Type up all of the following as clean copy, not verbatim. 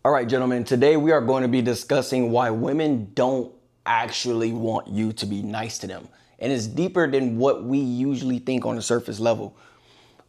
All right, gentlemen, today we are going to be discussing why women don't actually want you to be nice to them. And it's deeper than what we usually think on the surface level.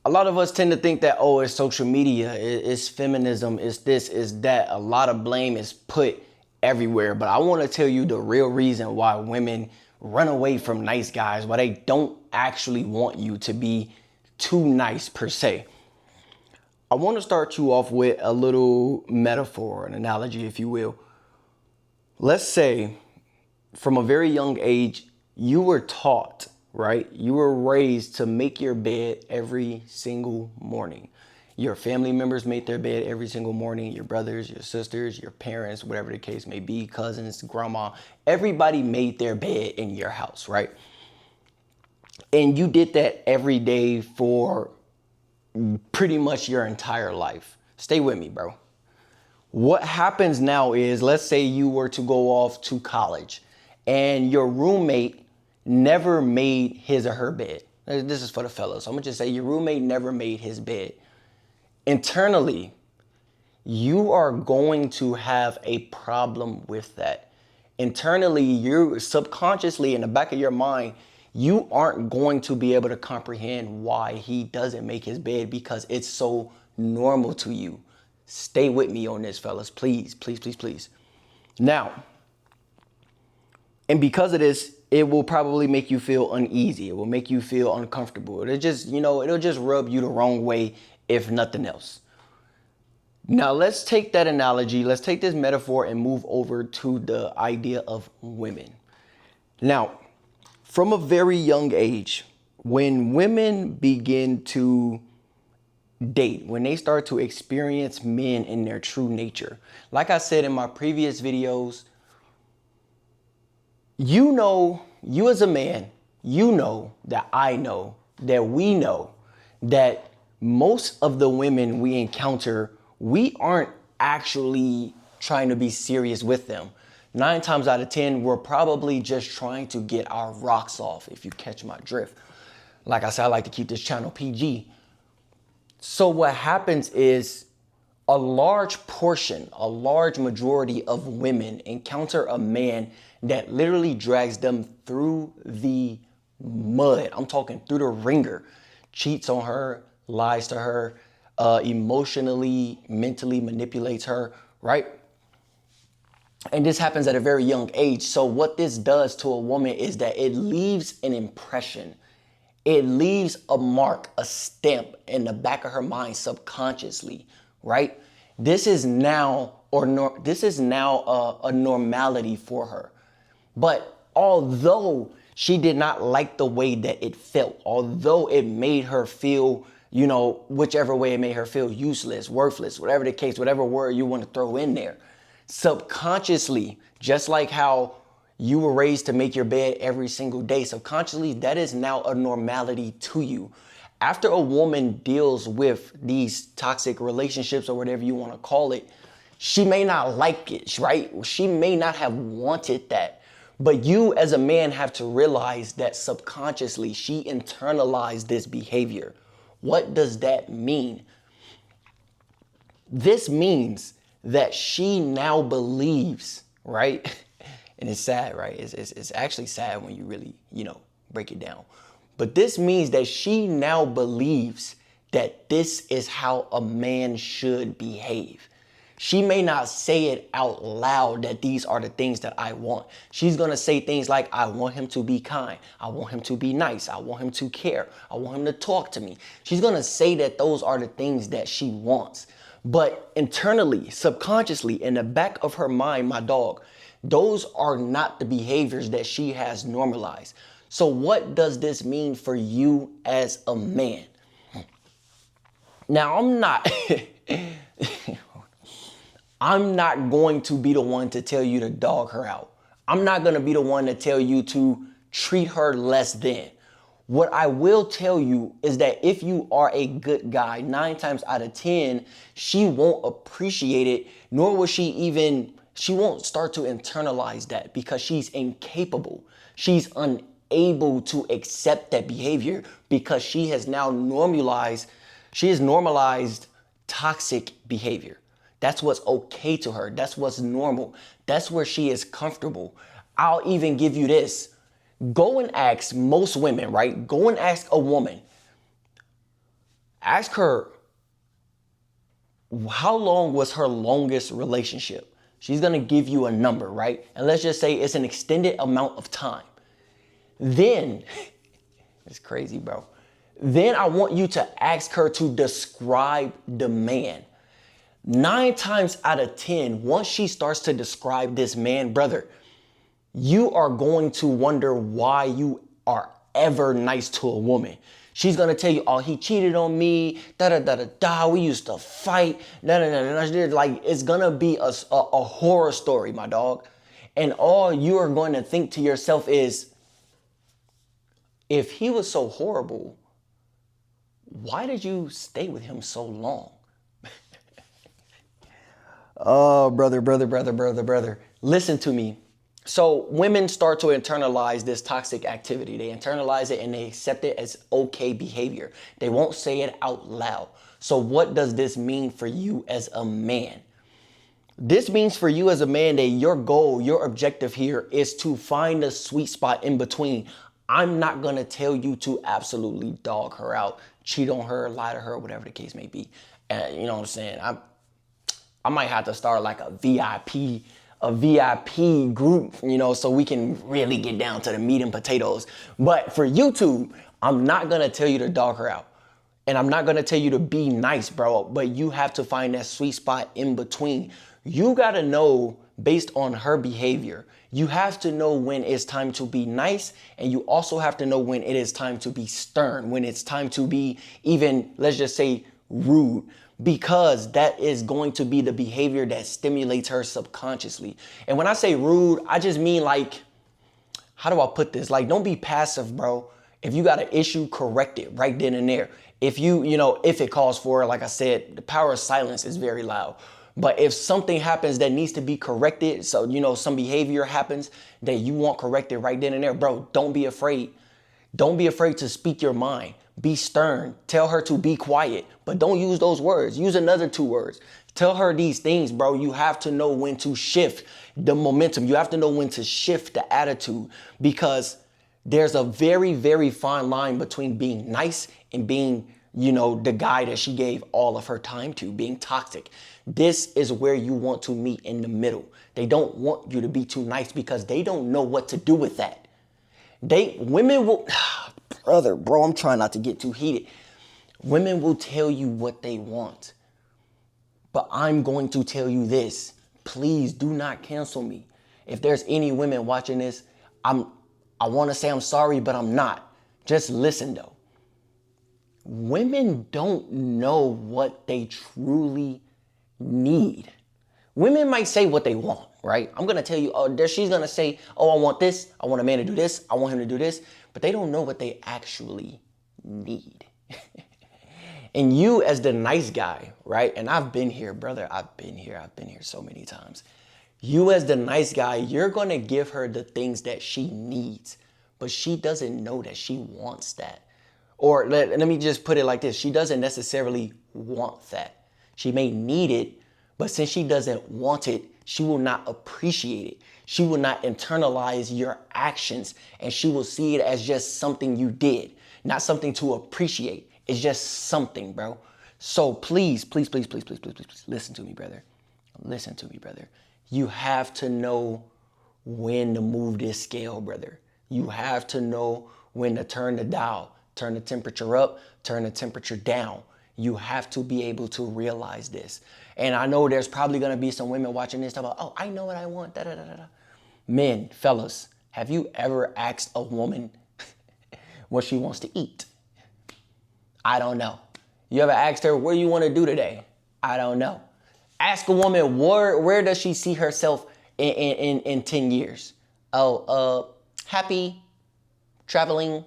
A lot of us tend to think that, oh, it's social media, it's feminism, it's this, it's that. A lot of blame is put everywhere. But I want to tell you the real reason why women run away from nice guys, why they don't actually want you to be too nice per se. I want to start you off with a little metaphor, an analogy, if you will. Let's say from a very young age, you were taught, right? You were raised to make your bed every single morning. Your family members made their bed every single morning. Your brothers, your sisters, your parents, whatever the case may be, cousins, grandma, everybody made their bed in your house, right? And you did that every day for pretty much your entire life. Stay with me, bro. What happens now is, let's say you were to go off to college and your roommate never made his or her bed. This is for the fellas. I'm gonna just say your roommate never made his bed. Internally, you are going to have a problem with that. Internally, you're subconsciously in the back of your mind, you aren't going to be able to comprehend why he doesn't make his bed because it's so normal to you. Stay with me on this, fellas. Please, please, please, please. Now, and because of this, it will probably make you feel uneasy. It will make you feel uncomfortable. It'll just rub you the wrong way, if nothing else. Now, let's take that analogy, let's take this metaphor and move over to the idea of women. Now, from a very young age, when women begin to date, when they start to experience men in their true nature, like I said in my previous videos, you as a man, you know that I know that we know that most of the women we encounter, we aren't actually trying to be serious with them. 9 times out of 10, we're probably just trying to get our rocks off, if you catch my drift. Like I said, I like to keep this channel PG. So what happens is a large majority of women encounter a man that literally drags them through the mud. I'm talking through the ringer. Cheats on her, lies to her, emotionally, mentally manipulates her, right? And this happens at a very young age. So what this does to a woman is that it leaves an impression. It leaves a mark, a stamp in the back of her mind subconsciously, right? This is now a normality for her. But although she did not like the way that it felt, although it made her feel, whichever way it made her feel, useless, worthless, whatever the case, whatever word you want to throw in there, subconsciously, just like how you were raised to make your bed every single day, subconsciously, that is now a normality to you. After a woman deals with these toxic relationships or whatever you want to call it, she may not like it, right? She may not have wanted that. But you as a man have to realize that subconsciously she internalized this behavior. What does that mean? This means that she now believes, right? And it's sad, right? It's actually sad when you really, break it down. But this means that she now believes that this is how a man should behave. She may not say it out loud that these are the things that I want. She's going to say things like, I want him to be kind. I want him to be nice. I want him to care. I want him to talk to me. She's going to say that those are the things that she wants. But internally, subconsciously, in the back of her mind, my dog, those are not the behaviors that she has normalized. So what does this mean for you as a man? Now, I'm not going to be the one to tell you to dog her out. I'm not going to be the one to tell you to treat her less than. What I will tell you is that if you are a good guy, 9 times out of 10, she won't appreciate it, nor will she won't start to internalize that because she's incapable. She's unable to accept that behavior because she has now normalized toxic behavior. That's what's okay to her. That's what's normal. That's where she is comfortable. I'll even give you this. Go and ask most women, right? Go and ask a woman. Ask her, how long was her longest relationship? She's gonna give you a number, right? And let's just say it's an extended amount of time. Then, it's crazy, bro. Then I want you to ask her to describe the man. 9 times out of 10, once she starts to describe this man, brother, you are going to wonder why you are ever nice to a woman. She's gonna tell you, oh, he cheated on me, da-da-da-da-da, we used to fight, da-da-da-da-da. Like, it's gonna be a horror story, my dog. And all you are going to think to yourself is, if he was so horrible, why did you stay with him so long? Oh, brother. Listen to me. So women start to internalize this toxic activity. They internalize it and they accept it as okay behavior. They won't say it out loud. So what does this mean for you as a man? This means for you as a man that your goal, your objective here is to find a sweet spot in between. I'm not going to tell you to absolutely dog her out, cheat on her, lie to her, whatever the case may be. And you know what I'm saying? I might have to start like a VIP group, you know, so we can really get down to the meat and potatoes. But for YouTube, I'm not going to tell you to dog her out. And I'm not going to tell you to be nice, bro. But you have to find that sweet spot in between. You got to know based on her behavior. You have to know when it's time to be nice. And you also have to know when it is time to be stern, when it's time to be even, let's just say, rude. Because that is going to be the behavior that stimulates her subconsciously. And when I say rude, I just mean like, how do I put this? Like, don't be passive, bro. If you got an issue, correct it right then and there. If if it calls for it, like I said, the power of silence is very loud. But if something happens that needs to be corrected, so, some behavior happens that you want corrected right then and there, bro, don't be afraid. Don't be afraid to speak your mind. Be stern. Tell her to be quiet, but don't use those words. Use another 2 words. Tell her these things, bro. You have to know when to shift the momentum. You have to know when to shift the attitude, because there's a very, very fine line between being nice and being, the guy that she gave all of her time to, being toxic. This is where you want to meet in the middle. They don't want you to be too nice because they don't know what to do with that. Women will, bro, I'm trying not to get too heated. Women will tell you what they want. But I'm going to tell you this. Please do not cancel me. If there's any women watching this, I want to say I'm sorry, but I'm not. Just listen though. Women don't know what they truly need. Women might say what they want, right? I'm going to tell you, she's going to say, I want this. I want a man to do this. I want him to do this. But they don't know what they actually need. And you as the nice guy, right? And I've been here, brother. I've been here so many times. You as the nice guy, you're going to give her the things that she needs, but she doesn't know that she wants that. Or let me just put it like this. She doesn't necessarily want that. She may need it, but since she doesn't want it, she will not appreciate it. She will not internalize your actions, and she will see it as just something you did, not something to appreciate. It's just something, bro. So please, listen to me, brother. Listen to me, brother. You have to know when to move this scale, brother. You have to know when to turn the dial, turn the temperature up, turn the temperature down. You have to be able to realize this. And I know there's probably going to be some women watching this talking about, I know what I want, da-da-da-da. Men, fellas, have you ever asked a woman what she wants to eat? I don't know. You ever asked her, what do you want to do today? I don't know. Ask a woman, where does she see herself in 10 years? Happy, traveling.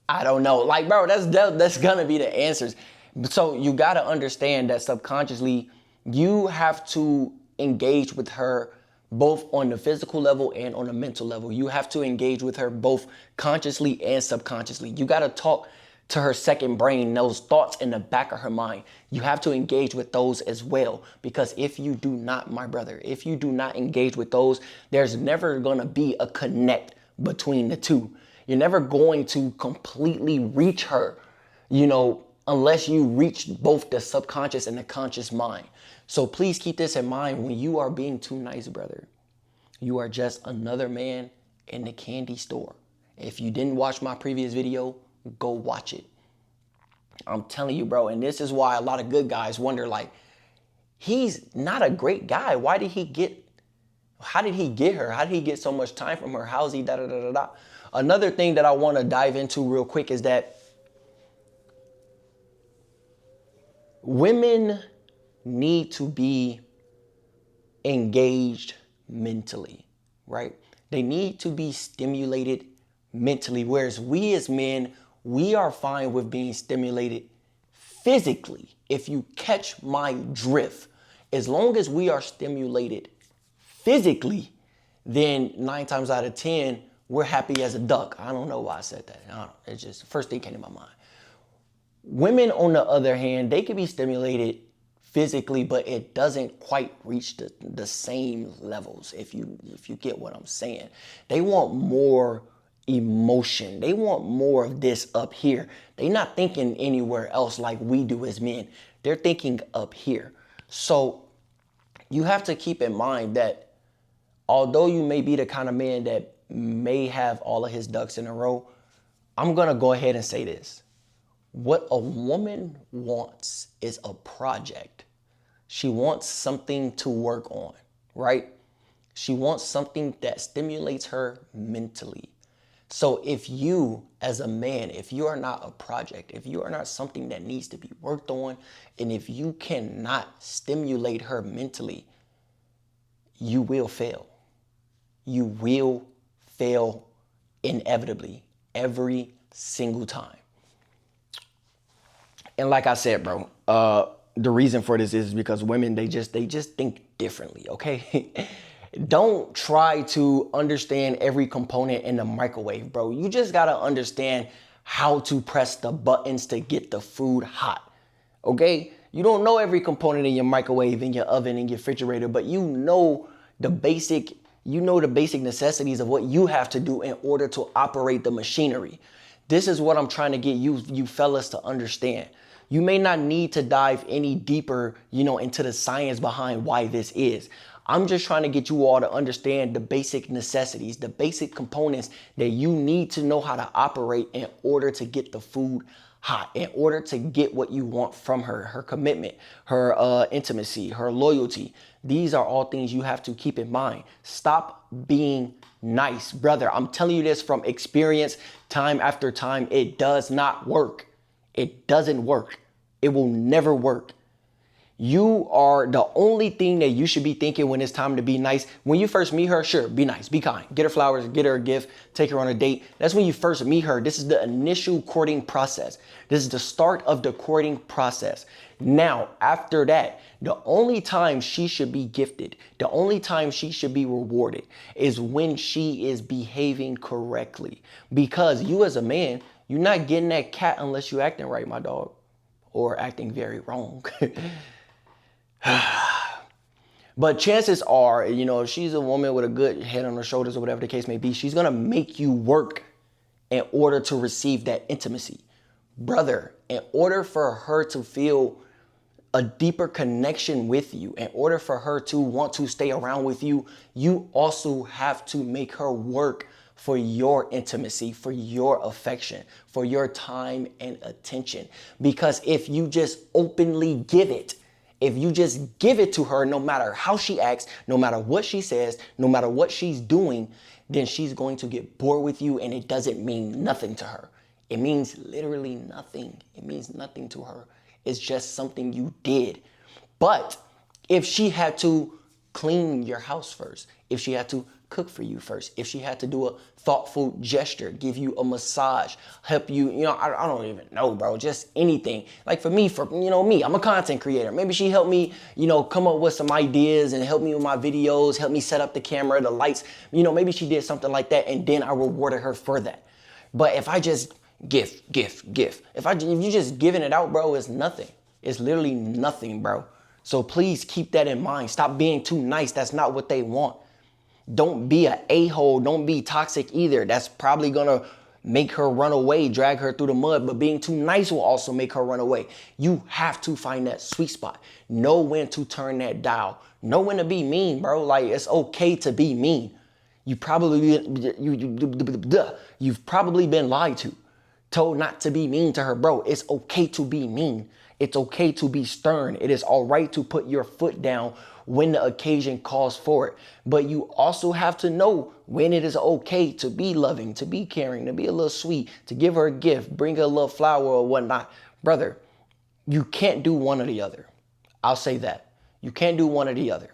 I don't know. Like, bro, that's gonna be the answers. So you gotta understand that subconsciously, you have to engage with her both on the physical level and on the mental level. You have to engage with her both consciously and subconsciously. You gotta talk to her second brain, those thoughts in the back of her mind. You have to engage with those as well, because if you do not, my brother, if you do not engage with those, there's never going to be a connect between the two. You're never going to completely reach her, unless you reach both the subconscious and the conscious mind. So please keep this in mind when you are being too nice, brother. You are just another man in the candy store. If you didn't watch my previous video, go watch it. I'm telling you, bro. And this is why a lot of good guys wonder, like, he's not a great guy. How did he get her? How did he get so much time from her? How's he da da da da da? Another thing that I want to dive into real quick is that women need to be engaged mentally, right? They need to be stimulated mentally, whereas we as men, we are fine with being stimulated physically. If you catch my drift, as long as we are stimulated physically, then 9 times out of 10, we're happy as a duck. I don't know why I said that. It's just the first thing came to my mind. Women, on the other hand, they can be stimulated physically, but it doesn't quite reach the same levels, if you get what I'm saying. They want more emotion. They want more of this up here. They're not thinking anywhere else like we do as men. They're thinking up here. So you have to keep in mind that although you may be the kind of man that may have all of his ducks in a row, I'm going to go ahead and say this. What a woman wants is a project. She wants something to work on, right? She wants something that stimulates her mentally. So if you, as a man, if you are not a project, if you are not something that needs to be worked on, and if you cannot stimulate her mentally, you will fail. You will fail inevitably every single time. And like I said, bro, the reason for this is because women, they just think differently, okay? Don't try to understand every component in the microwave, bro. You just gotta understand how to press the buttons to get the food hot, okay? You don't know every component in your microwave, in your oven, in your refrigerator, but you know the basic necessities of what you have to do in order to operate the machinery. This is what I'm trying to get you fellas to understand. You may not need to dive any deeper, into the science behind why this is. I'm just trying to get you all to understand the basic necessities, the basic components that you need to know how to operate in order to get the food hot, in order to get what you want from her commitment, her intimacy, her loyalty. These are all things you have to keep in mind. Stop being nice, brother. I'm telling you this from experience, time after time. It does not work. It doesn't work. It will never work. You are the only thing that you should be thinking when it's time to be nice. When you first meet her, sure, be nice, be kind. Get her flowers, get her a gift, take her on a date. That's when you first meet her. This is the initial courting process. This is the start of the courting process. Now, after that, the only time she should be gifted, the only time she should be rewarded is when she is behaving correctly. Because you as a man, you're not getting that cat unless you're acting right, my dog, or acting very wrong. But chances are, if she's a woman with a good head on her shoulders or whatever the case may be, she's going to make you work in order to receive that intimacy. Brother, in order for her to feel a deeper connection with you, in order for her to want to stay around with you, you also have to make her work for your intimacy, for your affection, for your time and attention. Because if you just openly give it, if you just give it to her, no matter how she acts, no matter what she says, no matter what she's doing, then she's going to get bored with you, and it doesn't mean nothing to her. It means literally nothing. It means nothing to her. It's just something you did. But if she had to clean your house first, if she had to cook for you first, if she had to do a thoughtful gesture, give you a massage, help you, I don't even know, bro, just anything. Like for me, I'm a content creator. Maybe she helped me, come up with some ideas and help me with my videos, help me set up the camera, the lights, maybe she did something like that, and then I rewarded her for that. But if I just, gift, gift, gift. If you just giving it out, bro, it's nothing. It's literally nothing, bro. So please keep that in mind. Stop being too nice. That's not what they want. Don't be an a-hole. Don't be toxic either. That's probably gonna make her run away, drag her through the mud. But being too nice will also make her run away. You have to find that sweet spot. Know when to turn that dial. Know when to be mean, bro. Like, it's okay to be mean. You've probably been lied to, told not to be mean to her, bro. It's okay to be mean. It's okay to be stern. It is all right to put your foot down when the occasion calls for it. But you also have to know when it is okay to be loving, to be caring, to be a little sweet, to give her a gift, bring her a little flower or whatnot. Brother, you can't do one or the other. I'll say that. You can't do one or the other.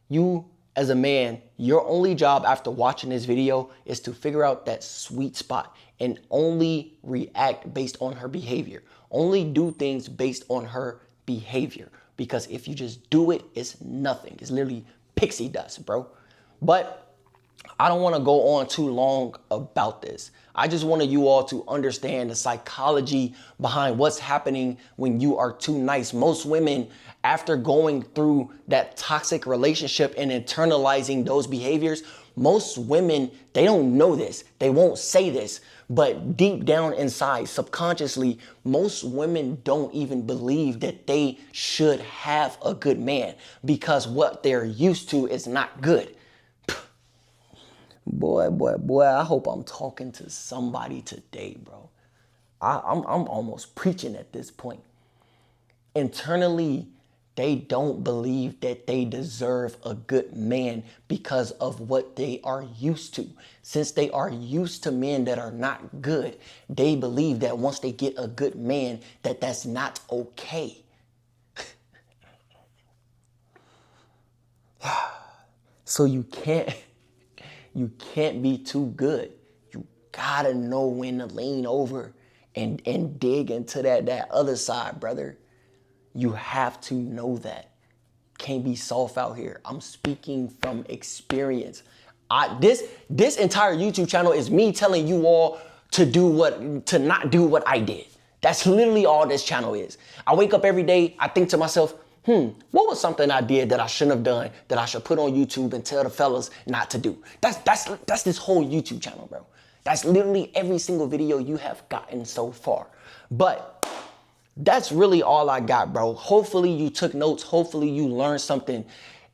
You, as a man, your only job after watching this video is to figure out that sweet spot and only react based on her behavior. Only do things based on her behavior. Because if you just do it, it's nothing. It's literally pixie dust, bro. But I don't want to go on too long about this. I just wanted you all to understand the psychology behind what's happening when you are too nice. Most women, after going through that toxic relationship and internalizing those behaviors, most women, they don't know this. They won't say this. But deep down inside, subconsciously, most women don't even believe that they should have a good man because what they're used to is not good. Boy, I hope I'm talking to somebody today, bro. I'm almost preaching at this point. Internally, they don't believe that they deserve a good man because of what they are used to. Since they are used to men that are not good, they believe that once they get a good man, that that's not okay. So you can't be too good. You gotta know when to lean over and dig into that other side, brother. You have to know that. Can't be soft out here. I'm speaking from experience. This entire YouTube channel is me telling you all to not do what I did. That's literally all this channel is. I wake up every day, I think to myself, what was something I did that I shouldn't have done, that I should put on YouTube and tell the fellas not to do? That's this whole YouTube channel, bro. That's literally every single video you have gotten so far. But that's really all I got, bro. Hopefully you took notes. Hopefully you learned something.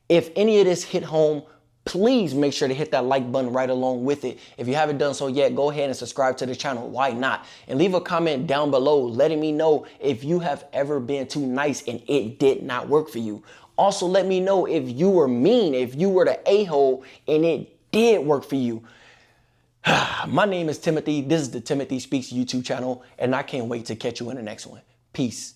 If any of this hit home, please make sure to hit that like button right along with it. If you haven't done so yet, go ahead and subscribe to the channel. Why not? And leave a comment down below letting me know if you have ever been too nice and it did not work for you. Also, let me know if you were mean, if you were the a-hole and it did work for you. My name is Timothy. This is the Timothy Speaks YouTube channel, and I can't wait to catch you in the next one. Peace.